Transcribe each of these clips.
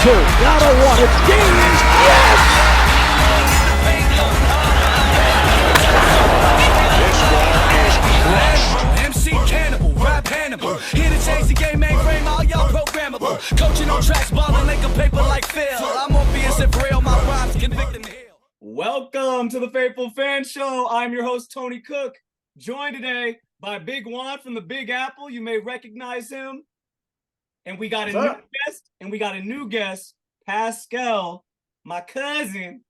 two. Now to one. It's Gaines. Yes! This ball is crushed. MC Cannibal, rap Hannibal. Here to change the game, mainframe, all y'all programmable. Coaching on tracks, balling like a paper like Phil. I'm on BS and real, my rhymes convict and heal. Welcome to the Faithful Fan Show. I'm your host, Tony Cook, joined today by Big Juan from the Big Apple. You may recognize him. And we got a new guest, Pascal, my cousin.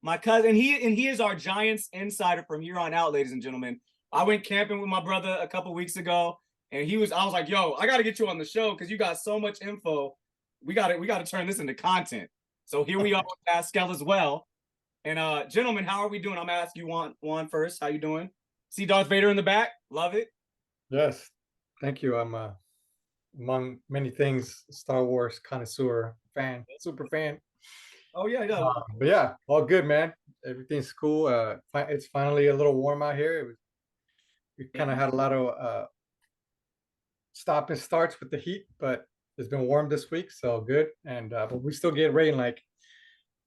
He is our Giants insider from here on out, ladies and gentlemen. I went camping with my brother a couple weeks ago, and I was like, yo, I got to get you on the show because you got so much info. We got to turn this into content. So here we are with Pascal as well. And gentlemen, how are we doing? I'm going to ask you Juan first. How you doing? See Darth Vader in the back? Love it. Yes. Thank you. I'm among many things, Star Wars connoisseur, super fan. Oh, yeah. But yeah, all good, man. Everything's cool. It's finally a little warm out here. We kind of had a lot of stop and starts with the heat, but it's been warm this week, so good. And but we still get rain like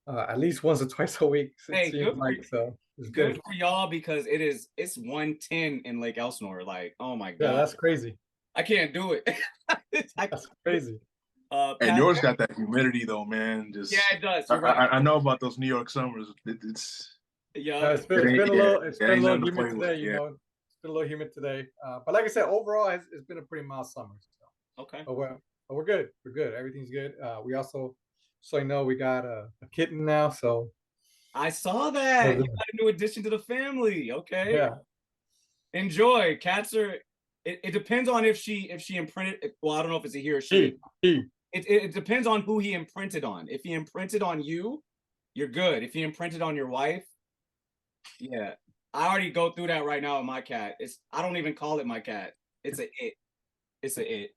at least once or twice a week. Hey, good so it's good for y'all because it's 110 in Lake Elsinore. Like, oh my god, yeah, that's crazy. I can't do it. That's crazy. And yours got that humidity though, man. Just yeah, it does. I know about those New York summers. It's it's been a little humid today. Yeah. It's been a little humid today. But like I said, overall, it's been a pretty mild summer. So. Okay. But we're good. We're good. Everything's good. We also, so you know, we got a kitten now. So I saw that. You got a new addition to the family. Okay. Yeah. Enjoy. Cats are. It depends on if she imprinted. Well, I don't know if it's a he or she. He. It depends on who he imprinted on. If he imprinted on you, you're good. If he imprinted on your wife, yeah. I already go through that right now with my cat. I don't even call it my cat. It's a it. It's a it.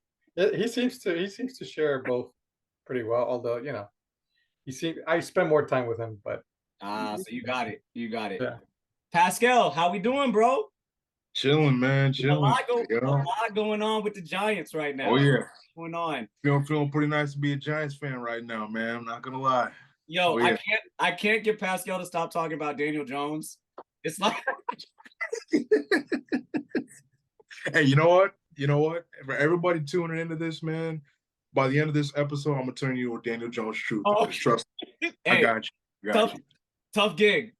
He seems to share both pretty well. Although I spend more time with him, but so you got it. Yeah. Pascal, how we doing, bro? chilling, man. A lot going on with the Giants right now. Oh yeah, what's going on? Feeling pretty nice to be a Giants fan right now, man. I'm not gonna lie. Yo, Oh, yeah. I can't get Pascal to stop talking about Daniel Jones. It's like, Hey, you know what? For everybody tuning into this, man, by the end of this episode, I'm gonna turn you a Daniel Jones truth. Oh. Just trust me. Hey, I got you. tough gig.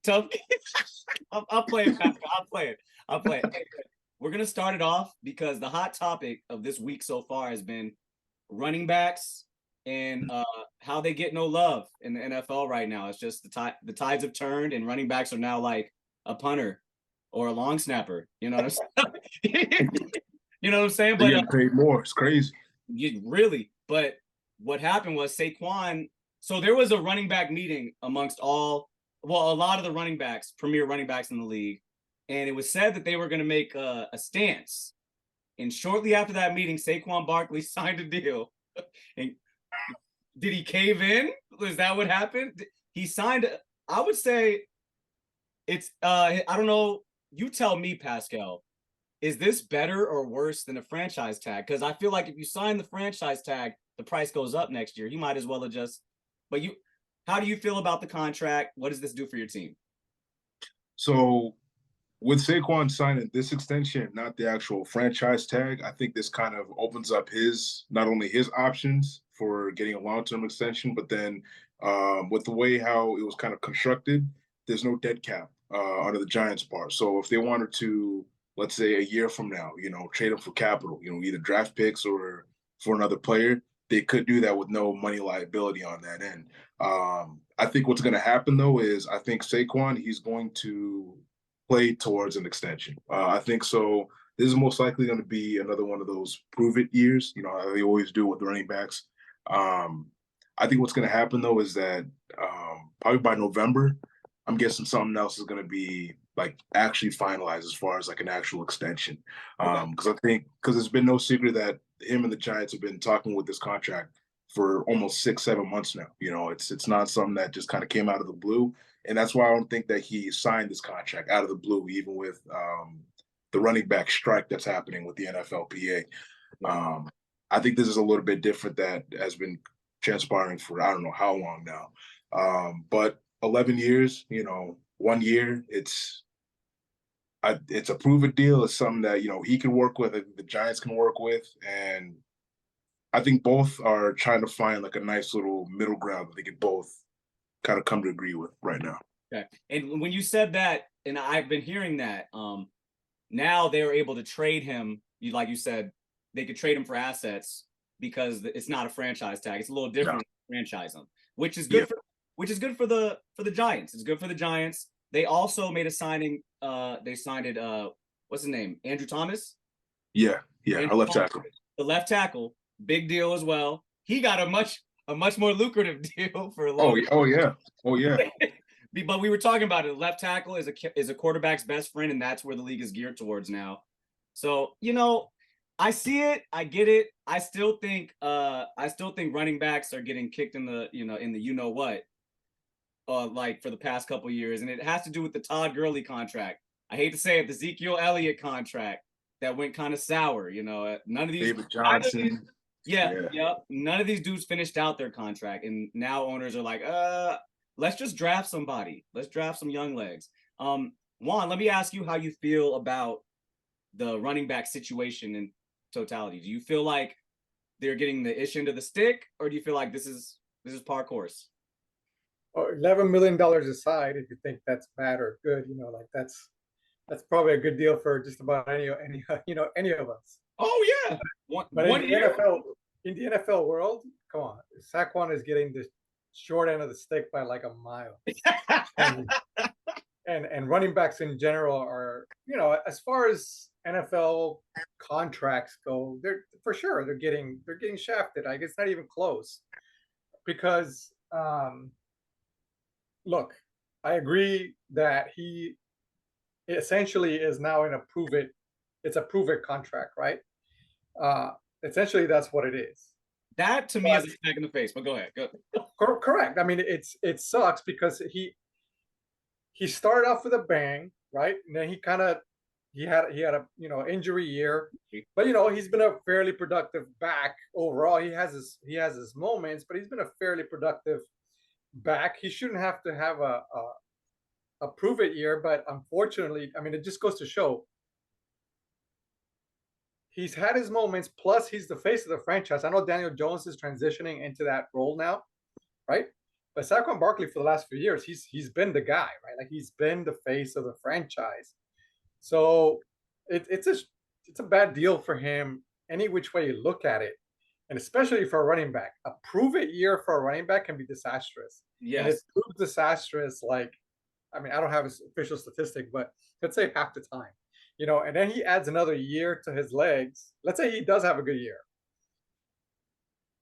I'll play it, Pascal. I'll play it. Hey, we're gonna start it off because the hot topic of this week so far has been running backs and how they get no love in the NFL right now. It's just the tides have turned and running backs are now like a punter or a long snapper. You know what I'm saying? You know what I'm saying? They're But getting paid more. It's crazy. really. But what happened was Saquon. So there was a running back meeting amongst a lot of the running backs, premier running backs in the league, and it was said that they were going to make a stance. And shortly after that meeting, Saquon Barkleys signed a deal. And did he cave in? Is that what happened? He signed. I would say it's. I don't know. You tell me, Pascal. Is this better or worse than a franchise tag? Because I feel like if you sign the franchise tag, the price goes up next year. You might as well adjust. But how do you feel about the contract? What does this do for your team? So with Saquon signing this extension, not the actual franchise tag, I think this kind of opens up not only his options for getting a long-term extension, but then with the way how it was kind of constructed, there's no dead cap under the Giants part. So if they wanted to, let's say a year from now, trade him for capital, either draft picks or for another player, they could do that with no money liability on that end. I think what's going to happen, though, is I think Saquon, he's going to play towards an extension. I think so. This is most likely going to be another one of those prove-it years, how they always do with the running backs. I think what's going to happen, though, is that probably by November, I'm guessing something else is going to be like actually finalized as far as like an actual extension. Because there's been no secret that him and the Giants have been talking with this contract for almost 6-7 months now. It's not something that just kind of came out of the blue. And that's why I don't think that he signed this contract out of the blue, even with the running back strike that's happening with the NFLPA. I think this is a little bit different that has been transpiring for I don't know how long now. But 11 years, 1 year, it's a proven deal. It's something that he can work with, the Giants can work with, and I think both are trying to find like a nice little middle ground that they can both kind of come to agree with right now. Okay. And when you said that, and I've been hearing that, now they were able to trade him. Like you said, they could trade him for assets because it's not a franchise tag. It's a little different to franchise him, which is good for the Giants. It's good for the Giants. They also made a signing. They signed it. What's his name? Andrew Thomas. Yeah, our left tackle. The left tackle, big deal as well. He got a much more lucrative deal for a long. Oh yeah. But we were talking about it. Left tackle is a quarterback's best friend, and that's where the league is geared towards now. So I see it. I get it. I still think running backs are getting kicked in the what, like for the past couple of years, and it has to do with the Todd Gurley contract. I hate to say it, the Ezekiel Elliott contract that went kind of sour. None of these David Johnson. None of these dudes finished out their contract, and now owners are like, let's just draft somebody. Let's draft some young legs. Juan, let me ask you how you feel about the running back situation in totality. Do you feel like they're getting the ish into the stick, or do you feel like this is par course? $11 million aside, if you think that's bad or good, that's probably a good deal for just about any of us. Oh yeah. But in the NFL world, come on, Saquon is getting the short end of the stick by like a mile. and running backs in general are, as far as NFL contracts go, they're getting shafted. I guess not even close, because look, I agree that he essentially is now in a prove it contract, right? Essentially that's what it is. That to me is a smack in the face, but go ahead. Go. Correct. I mean, it sucks because he started off with a bang, right? And then he had a injury year, but he's been a fairly productive back overall. He has his moments, but he's been a fairly productive back. He shouldn't have to have a prove it year, but unfortunately, I mean, it just goes to show he's had his moments. Plus, he's the face of the franchise. I know Daniel Jones is transitioning into that role now, right? But Saquon Barkley for the last few years, he's been the guy, right? Like he's been the face of the franchise. So it's a bad deal for him any which way you look at it, and especially for a running back. A prove it year for a running back can be disastrous. Yes, and it's proved disastrous. Like, I mean, I don't have his official statistic, but let's say half the time. And then he adds another year to his legs. Let's say he does have a good year.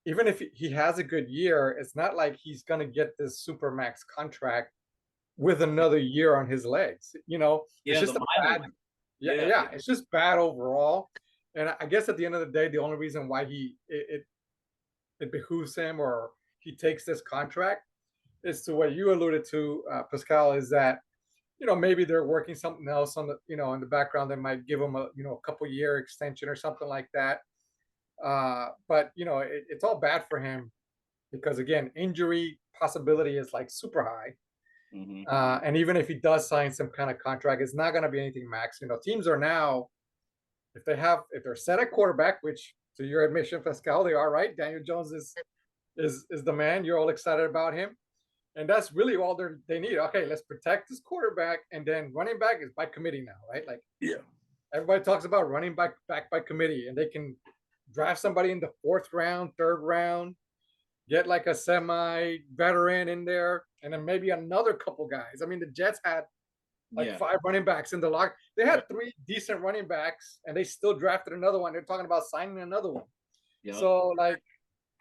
Even if he has a good year, it's not like he's going to get this super max contract with another year on his legs. It's just it's just bad overall. And I guess at the end of the day, the only reason why it behooves him or he takes this contract is to what you alluded to, Pascal, is that maybe they're working something else on the in the background that might give him a couple year extension or something like that. But it's all bad for him because again, injury possibility is like super high. Mm-hmm. And even if he does sign some kind of contract, it's not going to be anything max. Teams are now, if they're set at quarterback, which to your admission, Pascal, they are, right? Daniel Jones is the man. You're all excited about him. And that's really all they need. Okay, let's protect this quarterback, and then running back is by committee now, right? Like, everybody talks about running back by committee, and they can draft somebody in the 4th round, 3rd round, get like a semi-veteran in there, and then maybe another couple guys. I mean, the Jets had 5 running backs in the lock. They had 3 decent running backs, and they still drafted another one. They're talking about signing another one. Yep. So, like,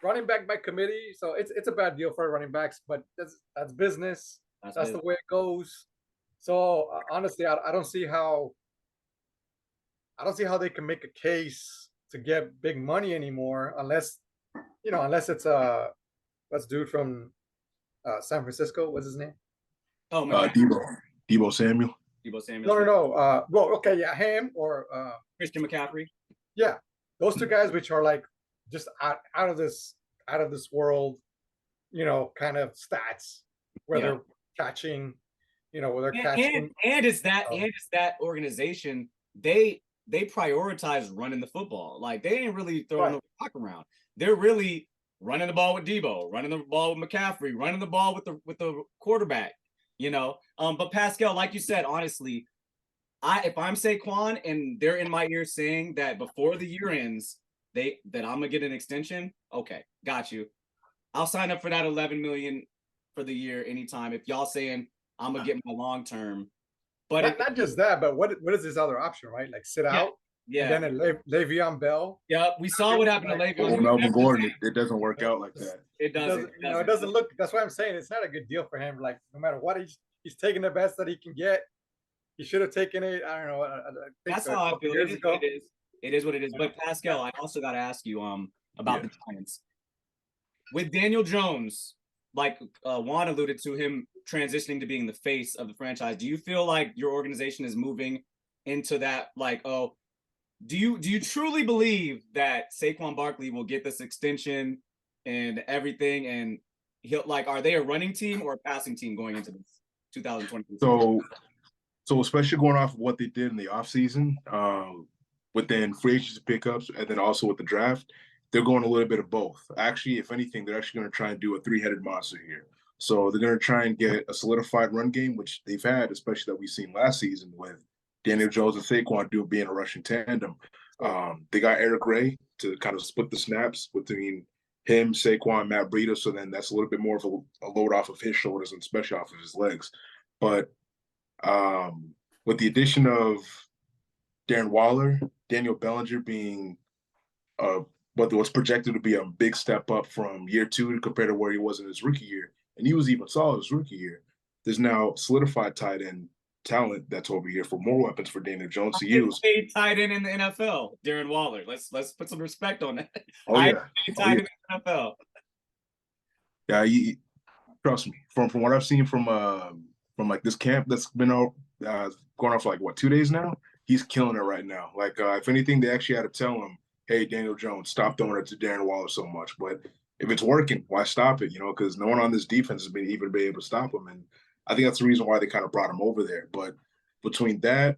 running back by committee. So it's a bad deal for running backs, but that's business. That's the way it goes. So honestly, I don't see how they can make a case to get big money anymore unless it's what's dude from San Francisco. What's his name? Oh my God. Deebo Samuel. No. Well, okay, yeah, him or Christian McCaffrey. Yeah, those 2 guys, which are like just out of this world kind of stats where Yeah. they're catching, where they're And, catching. and it's that organization, they prioritize running the football. Like, they ain't really throwing the rock around. They're really running the ball with Debo, running the ball with McCaffrey, running the ball with the quarterback, But Pascal, like you said, honestly, if I'm Saquon and they're in my ear saying that before the year ends, that I'm gonna get an extension, okay, got you. I'll sign up for that 11 million for the year anytime. If y'all saying I'm gonna get my long term, but not just that, but what is this other option, right? Like sit out, yeah, and then Le'Veon Bell. yeah, we saw what happened to Le'Veon. Or Melvin Gordon, it doesn't work out like that. It doesn't. It doesn't look. That's why I'm saying it's not a good deal for him. Like no matter what, he's taking the best that he can get. He should have taken it. I don't know. That's how I feel. It is what it is. It is what it is. But Pascal, I also got to ask you about the Giants with Daniel Jones. Like Juan alluded to, him transitioning to being the face of the franchise. Do you feel like your organization is moving into that? Like, do you truly believe that Saquon Barkley will get this extension and everything? And are they a running team or a passing team going into this 2020? So especially going off of what they did in the offseason, within free agency pickups, and then also with the draft, they're going a little bit of both. Actually, if anything, they're actually going to try and do a three-headed monster here. So they're going to try and get a solidified run game, which they've had, especially that we've seen last season with Daniel Jones and Saquon being a rushing tandem. They got Eric Gray to kind of split the snaps between him, Saquon, Matt Breida. So then that's a little bit more of a load off of his shoulders and especially off of his legs. But with the addition of Darren Waller, Daniel Bellinger being what was projected to be a big step up from year 2 compared to where he was in his rookie year, and he was even solid his rookie year. There's now solidified tight end talent that's over here for more weapons for Daniel Jones to use. Tight end in the NFL, Darren Waller. Let's put some respect on that. Tight end in the NFL. Yeah, trust me. From what I've seen from like this camp that's been going on for like 2 days now, he's killing it right now. Like if anything, they actually had to tell him, hey, Daniel Jones, stop throwing it to Darren Waller so much. But if it's working, why stop it? Because no one on this defense has been able to stop him. And I think that's the reason why they kind of brought him over there. But between that,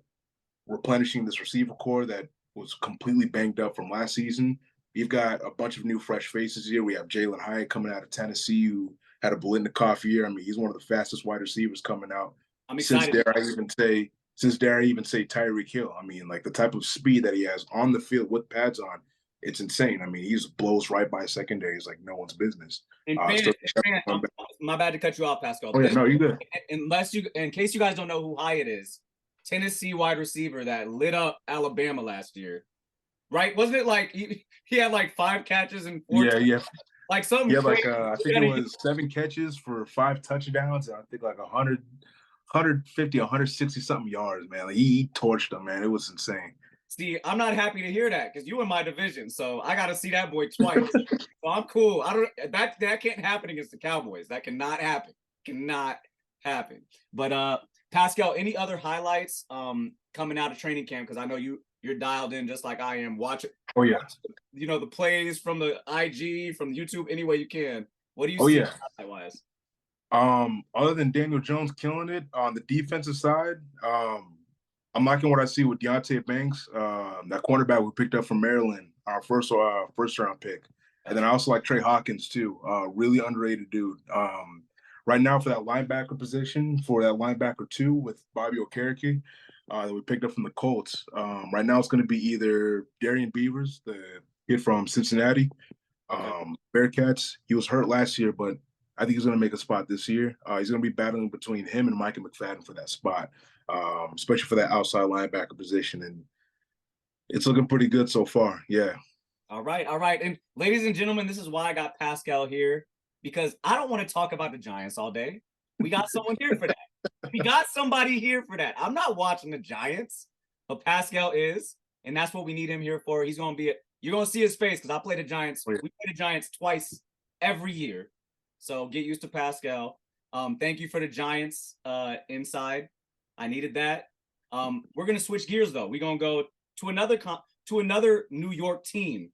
replenishing this receiver core that was completely banged up from last season, we've got a bunch of new fresh faces here. We have Jalen Hyatt coming out of Tennessee, who had a Biletnikoff year. I mean, he's one of the fastest wide receivers coming out. I'm excited. Since dare I even say Tyreek Hill. I mean, like the type of speed that he has on the field with pads on, it's insane. I mean, he just blows right by secondaries like no one's business. My bad to cut you off, Pascal. Oh, yeah, no, you good. In case you guys don't know who Hyatt is, Tennessee wide receiver that lit up Alabama last year, right? Wasn't it like he had like 5 catches and 4? Yeah. Like something. Yeah, like I think it was 7 catches for 5 touchdowns, and I think like 150, 160 something yards, man. Like he torched them, man. It was insane. See, I'm not happy to hear that because you in my division, so I got to see that boy twice. So I'm cool. That can't happen against the Cowboys. That cannot happen. Cannot happen. But Pascal, any other highlights coming out of training camp? Because I know you're dialed in just like I am. Watch it. Oh yeah. The plays from the IG, from YouTube, any way you can. What do you see highlight-wise? Other than Daniel Jones killing it on the defensive side, I'm liking what I see with Deonte Banks, that cornerback we picked up from Maryland, our first round pick. And then I also like Trey Hawkins too, really underrated dude. Right now for that linebacker position, for that linebacker 2 with Bobby Okereke, that we picked up from the Colts. Right now it's going to be either Darian Beavers, the kid from Cincinnati, Bearcats. He was hurt last year, but I think he's going to make a spot this year. He's going to be battling between him and Micah McFadden for that spot, especially for that outside linebacker position. And it's looking pretty good so far. Yeah. All right. And ladies and gentlemen, this is why I got Pascal here, because I don't want to talk about the Giants all day. We got someone here for that. We got somebody here for that. I'm not watching the Giants, but Pascal is, and that's what we need him here for. He's going to be you're going to see his face because I play the Giants. We play the Giants twice every year. So get used to Pascal. Thank you for the Giants inside. I needed that. We're going to switch gears, though. We're going to go to another New York team.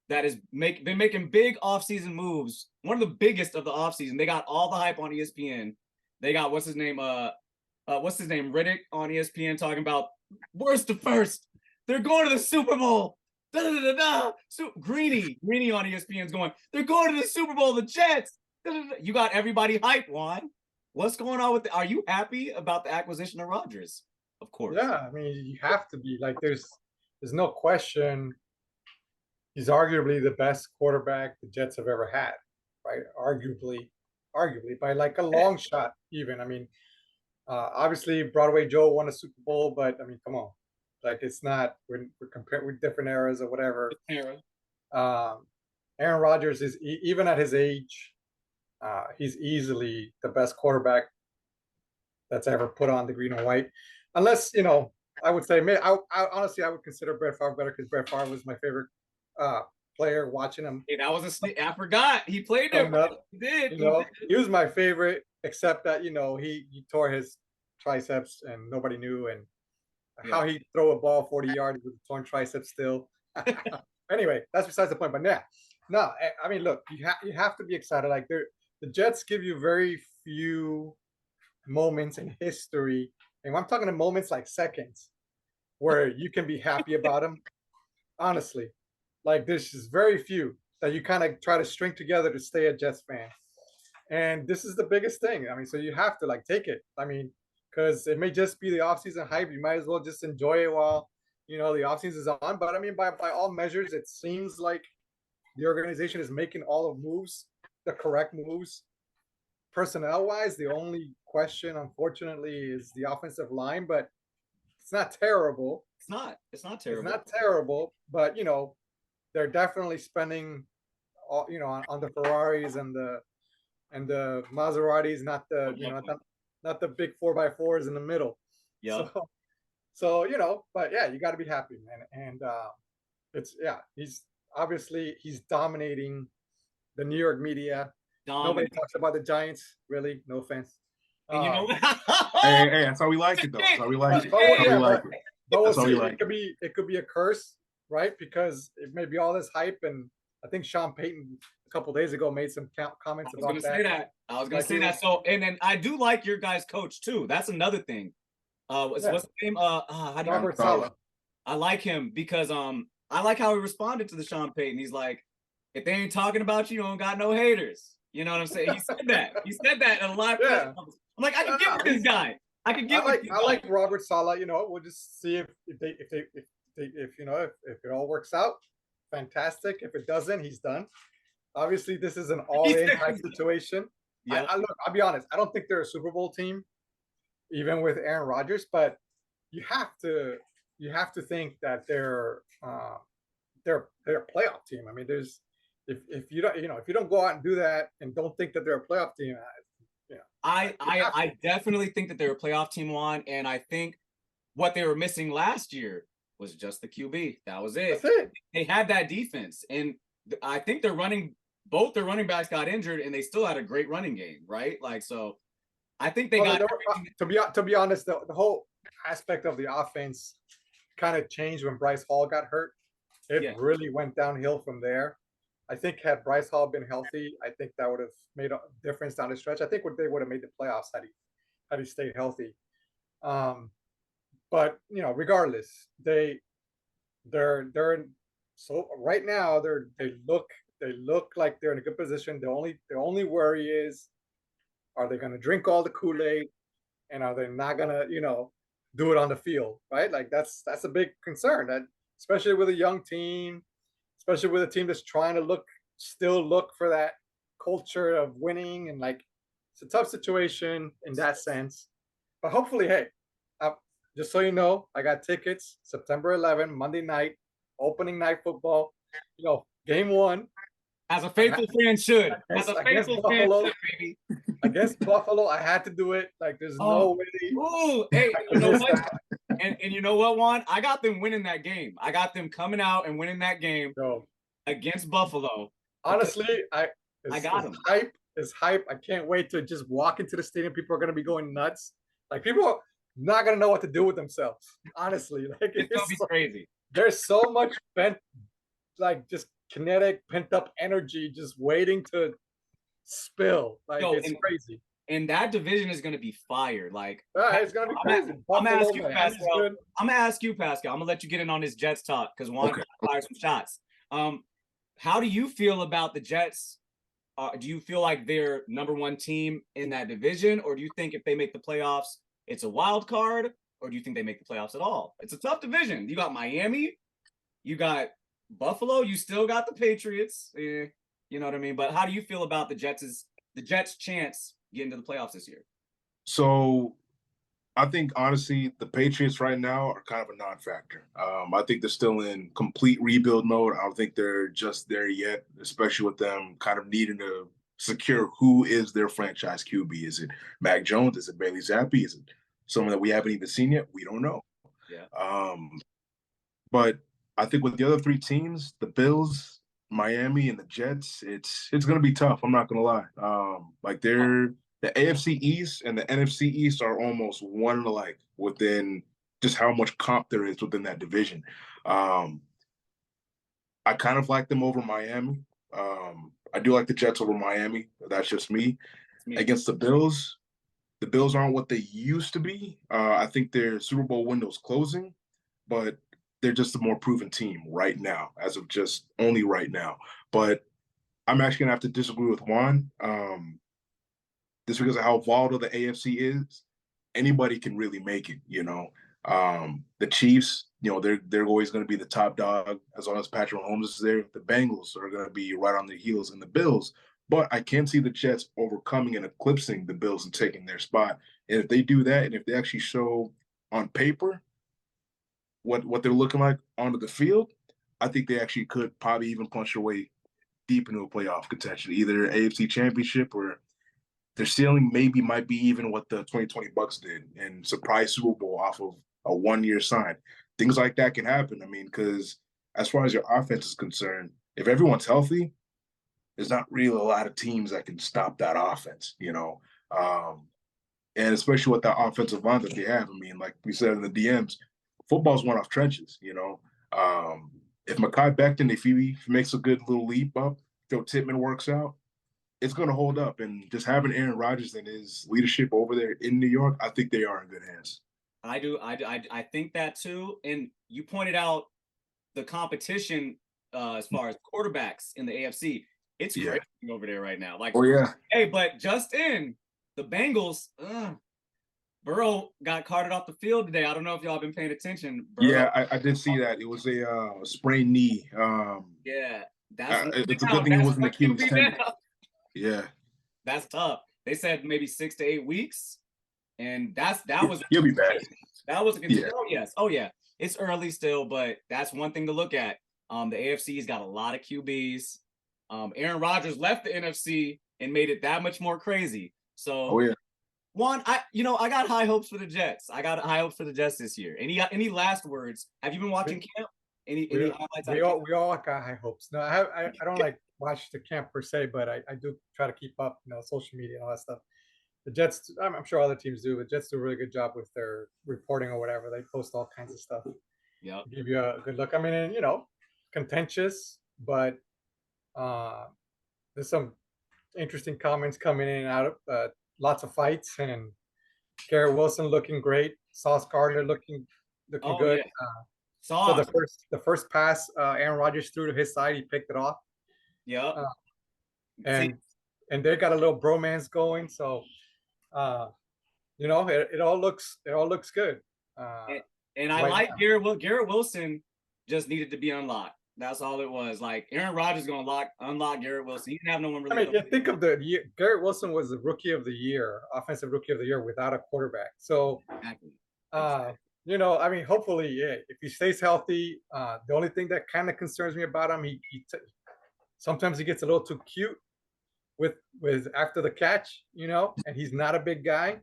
that is been making big offseason moves. One of the biggest of the offseason. They got all the hype on ESPN. They got what's his name, Riddick on ESPN talking about worst to first. They're going to the Super Bowl. Da, da, da, da. So Greeny on ESPN's going, they're going to the Super Bowl, the Jets. Da, da, da. You got everybody hyped, Juan. What's going on with are you happy about the acquisition of Rodgers? Of course. Yeah, I mean, you have to be. Like, there's no question. He's arguably the best quarterback the Jets have ever had, right? Arguably by like a long shot. Even, I mean, obviously Broadway Joe won a Super Bowl, but I mean, come on, like it's not. We're comparing with different eras or whatever. Aaron Rodgers is even at his age, he's easily the best quarterback that's ever put on the green and white. Unless, I would say, I honestly, I would consider Brett Favre better because Brett Favre was my favorite player watching him. Hey, that was I forgot he played him. He did. He was my favorite, except that he tore his triceps and nobody knew, and how he throw a ball 40 yards with a torn triceps still. Anyway, that's besides the point. But no, I mean, look, you have to be excited. Like the Jets give you very few moments in history, and I'm talking to moments like seconds, where you can be happy about them. Honestly, like there's just very few that you kind of try to string together to stay a Jets fan. And this is the biggest thing. I mean, so you have to like take it. I mean, because it may just be the offseason hype. You might as well just enjoy it while the offseason is on. But I mean, by all measures, it seems like the organization is making all of moves, the correct moves. Personnel-wise, the only question, unfortunately, is the offensive line, but it's not terrible. It's not terrible. It's not terrible, but they're definitely spending all on the Ferraris and the Maseratis, not the not the big 4x4s in the middle. Yeah. So but yeah, you got to be happy, man. And he's dominating the New York media. Nobody talks about the Giants, really. No offense. And hey, that's how we like it, though. That's how we like it. But we'll see. It could be a curse, right? Because it may be all this hype, and I think Sean Payton a couple of days ago made some comments about that. I was gonna say that. So, and then I do like your guys' coach too. That's another thing. What's the name? Robert Saleh. I like him because I like how he responded to the Sean Payton. He's like, if they ain't talking about you, you don't got no haters. You know what I'm saying? He said that. He said that in a live press conference. I'm like, I can get with this guy. I like Robert Saleh. We'll just see if it all works out. Fantastic. If it doesn't, he's done. Obviously, this is an all-in type situation. Yeah. I'll be honest. I don't think they're a Super Bowl team, even with Aaron Rodgers. But you have to think that they're a playoff team. I mean, if you don't go out and do that and don't think that they're a playoff team, I definitely think that they're a playoff team, Juan, and I think what they were missing last year was just the QB. That was it. That's it. They had that defense, and I think both their running backs got injured, and they still had a great running game, right? Like, so I think they got to be honest, the whole aspect of the offense kind of changed when Bryce Hall got hurt. It really went downhill from there. I think had Bryce Hall been healthy, I think that would have made a difference down the stretch. I think they would have made the playoffs had he stayed healthy. But regardless, they're so right now they look like they're in a good position. The only worry is, are they going to drink all the Kool-Aid, and are they not going to do it on the field, right? Like that's a big concern, that especially with a young team. Especially with a team that's trying to still look for that culture of winning, and like it's a tough situation in that sense. But hopefully, hey, just so you know, I got tickets September 11, Monday night, opening night football. Game 1. As a faithful fan should. As a faithful fan should, baby. Against Buffalo, I had to do it. Like there's no way. Ooh, hey, you know what? And you know what, Juan? I got them winning that game. I got them coming out and winning that game against Buffalo. Honestly, I got them. Hype is hype. I can't wait to just walk into the stadium. People are going to be going nuts. Like people are not going to know what to do with themselves. Honestly, like it's going to be crazy. There's so much just kinetic, pent up energy just waiting to spill. Like Yo, it's crazy. And that division is going to be fire. Like, It's gonna be crazy. I'm gonna ask you, Miami's Pascal. good. I'm gonna ask you, Pascal. I'm gonna let you get in on this Jets talk because Juan fire some shots. How do you feel about the Jets? Do you feel like they're number one team in that division, or do you think if they make the playoffs, it's a wild card, or do you think they make the playoffs at all? It's a tough division. You got Miami, you got Buffalo, you still got the Patriots. You know what I mean? But how do you feel about the Jets' chance getting to the playoffs this year? So I think honestly, the Patriots right now are kind of a non-factor. I think they're still in complete rebuild mode. I don't think they're just there yet, especially with them kind of needing to secure who is their franchise QB. Is it Mac Jones? Is it Bailey Zappi? Is it someone that we haven't even seen yet? We don't know. Yeah. But I think with the other three teams, the Bills, Miami, and the Jets, it's going to be tough. I'm not going to lie. Like the AFC East and the NFC East are almost one and alike within just how much comp there is within that division. I kind of like them over Miami. I do like the Jets over Miami. That's just me. Against the Bills aren't what they used to be. I think their Super Bowl window's closing, but they're just a more proven team right now, as of just only right now. But I'm actually going to have to disagree with Juan. Just because of how volatile the AFC is, anybody can really make it, you know. The Chiefs, you know, they're always going to be the top dog as long as Patrick Mahomes is there. The Bengals are going to be right on their heels, and the Bills. But I can see the Jets overcoming and eclipsing the Bills and taking their spot. And if they do that, and if they actually show on paper what they're looking like onto the field, I think they actually could probably even punch their way deep into a playoff contention, either AFC Championship or their ceiling might be even what the 2020 Bucks did and surprise Super Bowl off of a one-year sign. Things like that can happen. I mean, because as far as your offense is concerned, if everyone's healthy, there's not really a lot of teams that can stop that offense, you know. And especially with that offensive line that they have. I mean, like we said in the DMs, football's one off trenches, you know. If Mekhi Becton, if he makes a good little leap up, Joe Tippmann works out, it's going to hold up. And just having Aaron Rodgers and his leadership over there in New York, I think they are in good hands. I do. I think that too. And you pointed out the competition as far as quarterbacks in the AFC. It's crazy over there right now. Like, hey, but just in the Bengals, Burrow got carted off the field today. I don't know if y'all been paying attention. Burrow, I did see that. It was a sprained knee. It's a good thing it wasn't Achilles tendon. Yeah, that's tough. They said maybe 6 to 8 weeks, and that was he'll be back. That was oh yeah. It's early still, but that's one thing to look at. The AFC's got a lot of QBs. Aaron Rodgers left the NFC and made it that much more crazy. So, Juan, I got high hopes for the Jets. I got high hopes for the Jets this year. Any last words? Have you been watching camp? Any highlights? We all got high hopes. No, I don't like watch the camp per se, but I do try to keep up, social media and all that stuff. The Jets, I'm sure other teams do, but Jets do a really good job with their reporting or whatever. They post all kinds of stuff. Yeah, give you a good look. I mean, contentious, but there's some interesting comments coming in and out of lots of fights, and Garrett Wilson looking great, Sauce Gardner looking good. Yeah. So the first pass Aaron Rodgers threw to his side, he picked it off. Yeah. And they got a little bromance going. So it all looks good. And I like Garrett Wilson just needed to be unlocked. That's all it was. Like Aaron Rodgers going to unlock Garrett Wilson. He didn't have no one really. I mean, think of the year. Garrett Wilson was the rookie of the year, offensive rookie of the year without a quarterback. So, I mean, hopefully, if he stays healthy, the only thing that kind of concerns me about him, sometimes he gets a little too cute with after the catch, and he's not a big guy.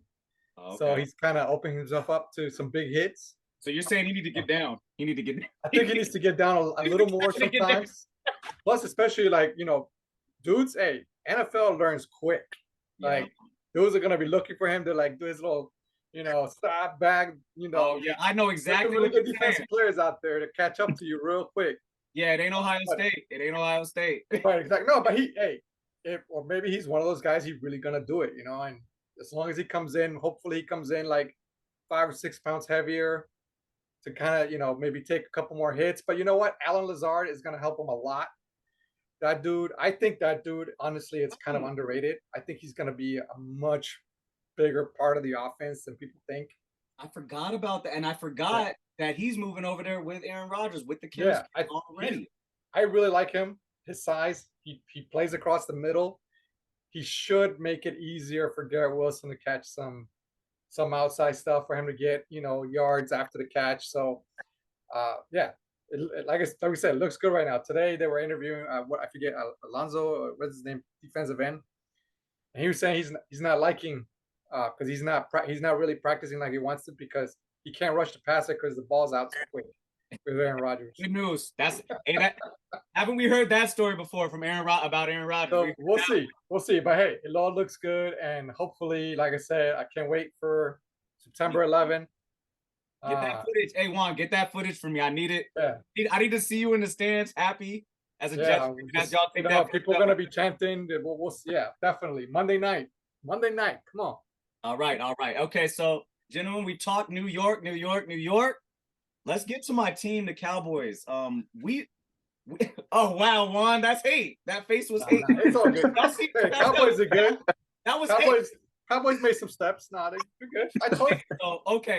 Okay. So he's kind of opening himself up to some big hits. So you're saying he need to get down. He need to get down. I think he needs to get down a little more sometimes. Plus, especially like, dudes, NFL learns quick. Yeah. Like, dudes are going to be looking for him to like do his little, stop back, Oh, yeah, I know exactly what you're defensive players out there to catch up to you real quick. Yeah, it ain't Ohio State. It ain't Ohio State. Right, exactly. No, but or maybe he's one of those guys. He's really gonna do it, And as long as he comes in, hopefully he comes in like 5 or 6 pounds heavier to kind of, maybe take a couple more hits. But you know what? Alan Lazard is gonna help him a lot. I think that dude, honestly, it's kind of underrated. I think he's gonna be a much bigger part of the offense than people think. I forgot about that, and I forgot that he's moving over there with Aaron Rodgers with the chemistry already. I really like him. His size. He plays across the middle. He should make it easier for Garrett Wilson to catch some outside stuff for him to get yards after the catch. So, like we said, it looks good right now. Today they were interviewing I forget Alonzo, what's his name, defensive end, and he was saying he's not liking because he's not really practicing like he wants to because he can't rush the passer because the ball's out so quick with Aaron Rodgers. Good news. Haven't we heard that story before from about Aaron Rodgers? So we'll see. But hey, it all looks good, and hopefully, like I said, I can't wait for September 11. Get that footage. Hey Juan, get that footage for me. I need it. Yeah. I need to see you in the stands, happy as a Jets. As y'all take that. People are gonna be chanting. Definitely Monday night. Come on. All right. Okay, so gentlemen, we talked New York. Let's get to my team, the Cowboys. Oh wow, Juan, that's hate. That face was hate. It's all good. Hey, Cowboys are good. That was Cowboys made some steps. They're good. I told you.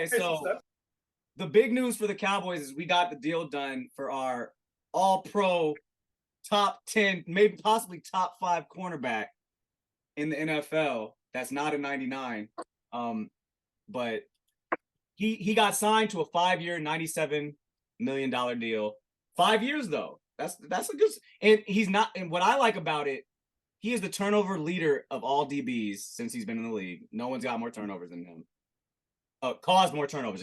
So the big news for the Cowboys is we got the deal done for our all-pro top 10, maybe possibly top 5 cornerback in the NFL. That's not a 99. But he got signed to a 5-year, $97 million deal. 5 years though. That's a good, and he's not, and what I like about it, he is the turnover leader of all DBs since he's been in the league. No one's got more turnovers than him. Caused more turnovers.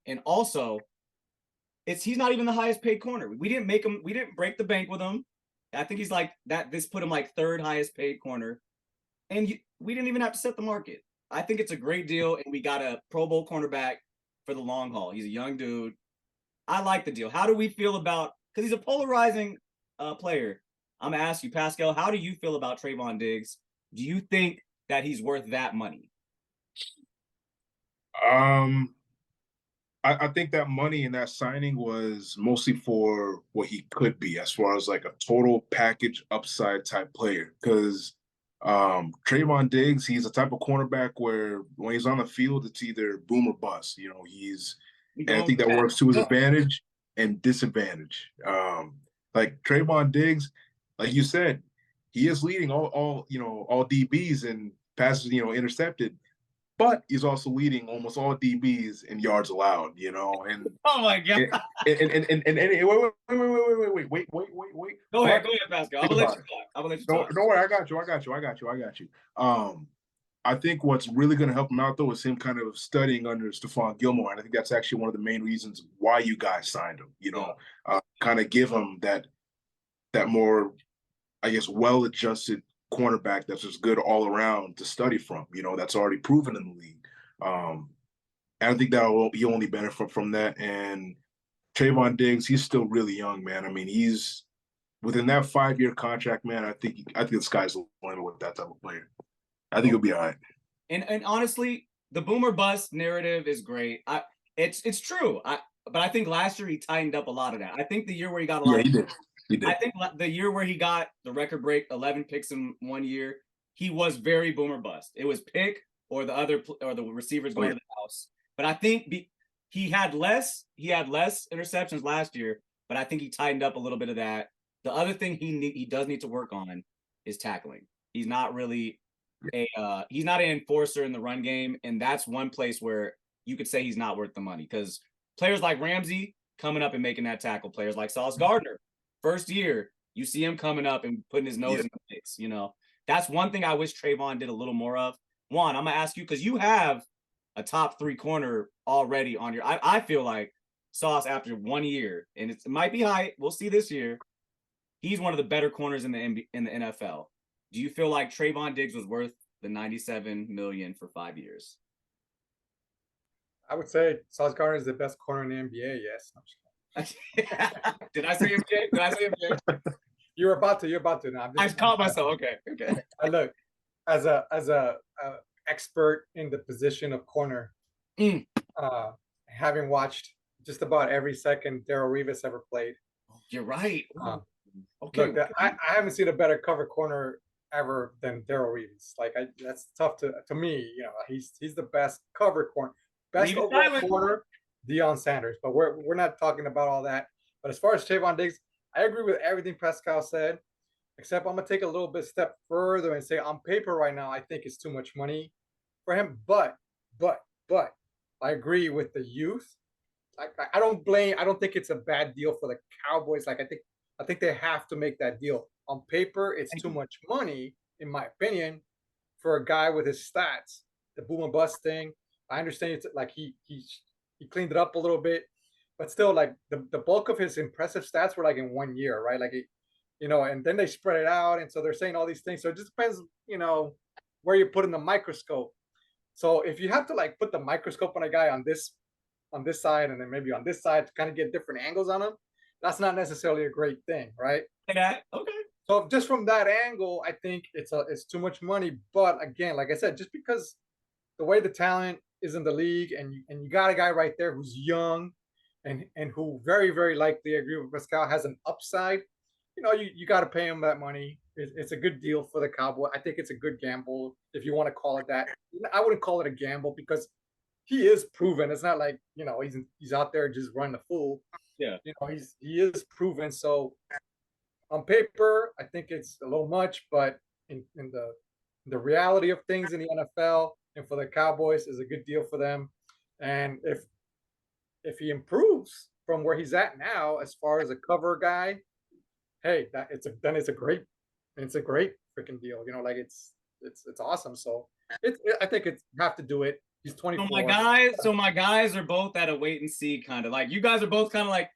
And also, he's not even the highest paid corner. We didn't break the bank with him. I think he's like that. This put him like 3rd highest paid corner. And we didn't even have to set the market. I think it's a great deal, and we got a Pro Bowl cornerback for the long haul. He's a young dude. I like the deal. How do we feel about, because he's a polarizing player. I'm going to ask you, Pascal, how do you feel about Trayvon Diggs? Do you think that he's worth that money? I think that money in that signing was mostly for what he could be as far as like a total package upside type player. Because Trayvon Diggs, he's a type of cornerback where when he's on the field, it's either boom or bust. And I think that works to his advantage and disadvantage. Like Trayvon Diggs, like you said, he is leading all DBs in passes, intercepted, but he's also leading almost all DBs in yards allowed, and oh my God. Wait. Go ahead, Pascal. I'm gonna let you talk. Don't worry, I got you. I think what's really going to help him out, though, is him kind of studying under Stephon Gilmore. And I think that's actually one of the main reasons why you guys signed him, kind of give him that more, I guess, well-adjusted cornerback that's just good all around to study from, that's already proven in the league. And I think that he'll only benefit from that. And Trayvon Diggs, he's still really young, man. I mean, he's within that 5-year contract, man. I think the sky's the limit with that type of player. I think he'll be all right. And honestly, the boomer bust narrative is great. It's true. But I think last year he tightened up a lot of that. I think the year where he got a lot. He did. I think the year where he got the record break 11 picks in 1 year, he was very boomer bust. It was pick or the receivers going to the house. But I think he had less interceptions last year. But I think he tightened up a little bit of that. The other thing he does need to work on is tackling. He's not really he's not an enforcer in the run game, and that's one place where you could say he's not worth the money, because players like Ramsey coming up and making that tackle, players like Sauce Gardner, first year, you see him coming up and putting his nose in the mix. That's one thing I wish Trayvon did a little more of. Juan, I'm gonna ask you, because you have a top 3 corner already on your. I feel like Sauce, after 1 year, and it might be high, we'll see this year, he's one of the better corners in the NFL. Do you feel like Trayvon Diggs was worth the $97 million for 5 years? I would say Sauce Gardner is the best corner in the NBA. Yes. Did I say MJ? Did I say MJ? You're about to. Now, I caught myself. Okay. I look as a expert in the position of corner. Mm. Having watched just about every second Darrelle Revis ever played. You're right. Okay. Look, I haven't seen a better cover corner ever than Darrelle Revis. Like that's tough to me. You know, he's the best cover corner, best overall corner. Deion Sanders, but we're not talking about all that. But as far as Trayvon Diggs, I agree with everything Pascal said, except I'm gonna take a little bit step further and say on paper right now I think it's too much money for him. But I agree with the youth. I don't think it's a bad deal for the Cowboys. Like I think they have to make that deal. On paper, it's too much money, in my opinion, for a guy with his stats. The boom and bust thing. I understand it's like he cleaned it up a little bit, but still, like the bulk of his impressive stats were like in 1 year, right? Like and then they spread it out, and so they're saying all these things. So it just depends, where you put in the microscope. So if you have to like put the microscope on a guy on this side and then maybe on this side to kind of get different angles on him, that's not necessarily a great thing, right? Okay. So just from that angle, I think it's too much money. But again, like I said, just because the way the talent is in the league, and you got a guy right there who's young, and who very, very likely, I agree with Pascal, has an upside. You got to pay him that money. It's a good deal for the Cowboy. I think it's a good gamble, if you want to call it that. I wouldn't call it a gamble because he is proven. It's not like he's out there just running a fool. Yeah, he is proven. So on paper, I think it's a little much, but in the reality of things in the NFL and for the Cowboys is a good deal for them. And if he improves from where he's at now, as far as a cover guy, hey, it's a great freaking deal. Like it's awesome. So I think it's have to do it. He's 24. So my guys are both at a wait and see kind of. Like you guys are both kind of like,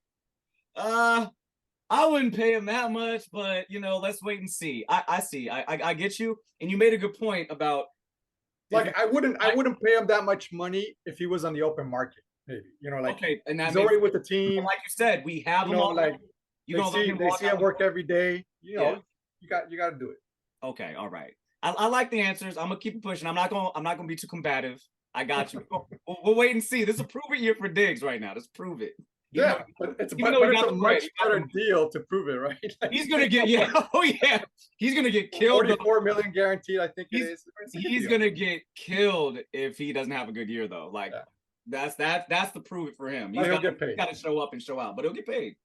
I wouldn't pay him that much, but let's wait and see. I see. I get you, and you made a good point about. Like I wouldn't pay him that much money if he was on the open market. Maybe okay, and he's already with the team. Like you said, we have him on. Like they see him work every day. You got to do it. Okay, all right. I like the answers. I'm gonna keep pushing. I'm not gonna be too combative. I got you. We'll wait and see. This is a prove it year for Diggs right now. Let's prove it. But it's a much better deal to prove it, right? He's gonna get he's gonna get killed. $44 million guaranteed, I think it is. He's gonna get killed if he doesn't have a good year though. Like that's the prove it for him. He'll get paid. He's got to show up and show out, but he'll get paid.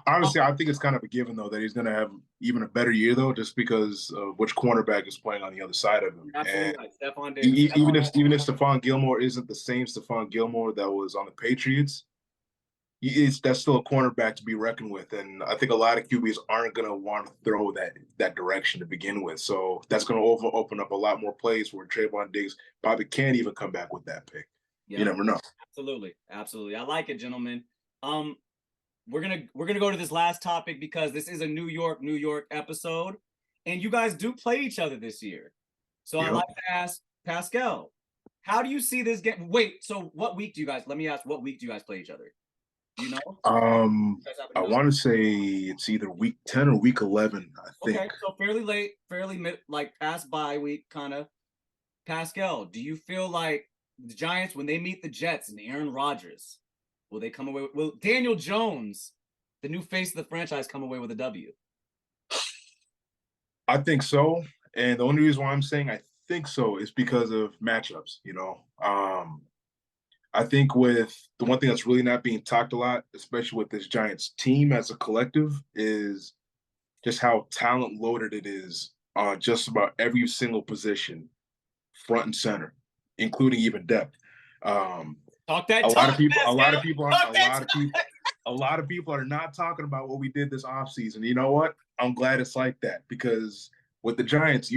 Honestly, I think it's kind of a given though that he's going to have even a better year though, just because of which cornerback is playing on the other side of him. Absolutely, Stephon Diggs. Even if Stephon Gilmore isn't the same Stephon Gilmore that was on the Patriots, that's still a cornerback to be reckoned with, and I think a lot of QBs aren't going to want to throw that direction to begin with. So that's going to open up a lot more plays where Trayvon Diggs probably can't even come back with that pick. Yeah. You never know. Absolutely. I like it, gentlemen. We're gonna go to this last topic because this is a New York episode, and you guys do play each other this year. So I'd like to ask Pascal, how do you see this game? Wait, so what week do you guys? Let me ask, what week do you guys play each other? Do you know? I want to say it's either week 10 or week 11. I think. Okay, so fairly late, like past bye week, kind of. Pascal, do you feel like the Giants, when they meet the Jets and Aaron Rodgers, will they come away? Will Daniel Jones, the new face of the franchise, come away with a W? I think so, and the only reason why I'm saying I think so is because of matchups. I think with the one thing that's really not being talked a lot, especially with this Giants team as a collective, is just how talent loaded it is on just about every single position, front and center, including even depth. Talk that a talk, lot of people Pascal. a lot of people are not talking about what we did this offseason. You know what? I'm glad it's like that, because with the Giants,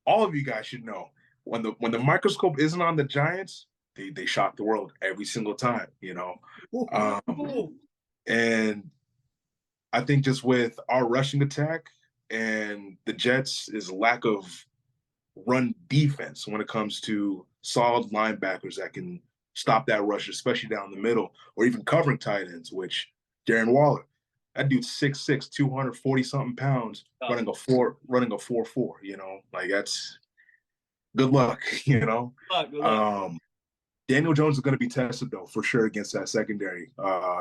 all of you guys should know, when the microscope isn't on the Giants, they shock the world every single time, and I think just with our rushing attack and the Jets' lack of run defense when it comes to solid linebackers that can stop that rush, especially down the middle, or even covering tight ends, which Darren Waller, that dude's 6'6", 240-something pounds, running a 4.4, you know? Like, that's good luck, you know? Good luck. Daniel Jones is going to be tested, though, for sure, against that secondary,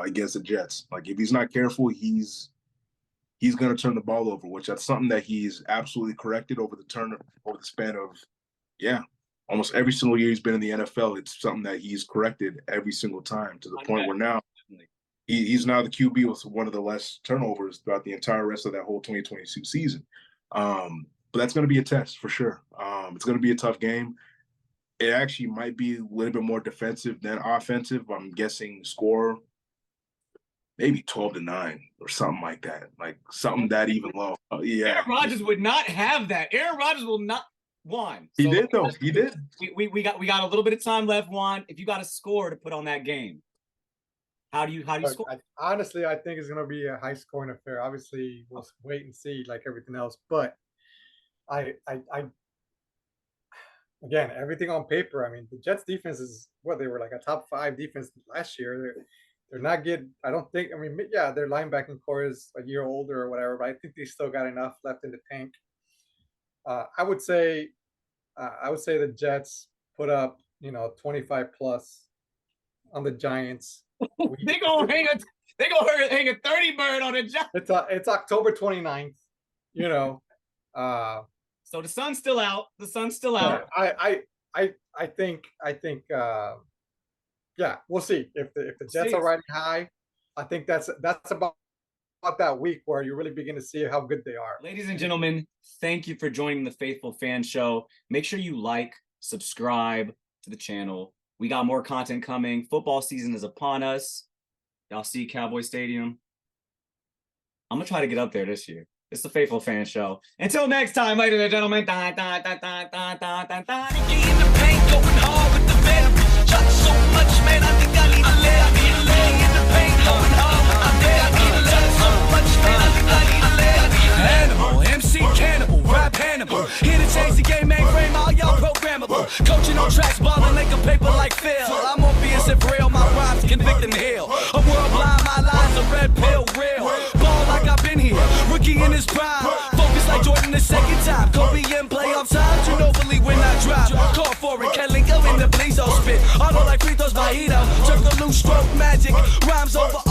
against the Jets. Like, if he's not careful, he's going to turn the ball over, which that's something that he's absolutely corrected over the span of, almost every single year he's been in the NFL. It's something that he's corrected every single time, to the point where now he's now the QB with one of the less turnovers throughout the entire rest of that whole 2022 season. But that's going to be a test for sure. It's going to be a tough game. It actually might be a little bit more defensive than offensive. I'm guessing score maybe 12-9 or something like that. Like something that even low. Aaron Rodgers would not have that. Aaron Rodgers will not. Juan. He did though. He did. We got a little bit of time left, Juan. If you got a score to put on that game, how do you score? Honestly, I think it's going to be a high scoring affair. Obviously, we'll wait and see like everything else. But I again, everything on paper. I mean, the Jets defense is what they were like a top 5 defense last year. They're not good. I don't think. I mean, yeah, their linebacking core is a year older or whatever, but I think they still got enough left in the tank. I would say the Jets put up 25 plus on the Giants. They gonna hang a 30 bird on the Giants. It's October 29th. So the sun's still out. I think we'll see if the Jets are riding high. I think that's about that week where you really begin to see how good they are. Ladies and gentlemen, thank you for joining the Faithful Fan Show. Make sure you like, subscribe to the channel. We got more content coming. Football season is upon us. Y'all see Cowboy Stadium. I'm gonna try to get up there this year. It's the Faithful Fan Show. Until next time, ladies and gentlemen. Animal, MC Cannibal, rap Hannibal. Here to change the game, mainframe, all y'all programmable. Coaching on tracks, balling like a paper like Phil. I'm Morpheus and real, my rhymes convict and heal. A world blind, my lines a red pill, real. Ball like I've been here, rookie in his prime. Focus like Jordan the second time. Kobe in playoff times, you know believe when I drop. Call for it, Kelly go in the blaze, spit. Auto like free throws, Vahito. Circle loose, stroke magic, rhymes over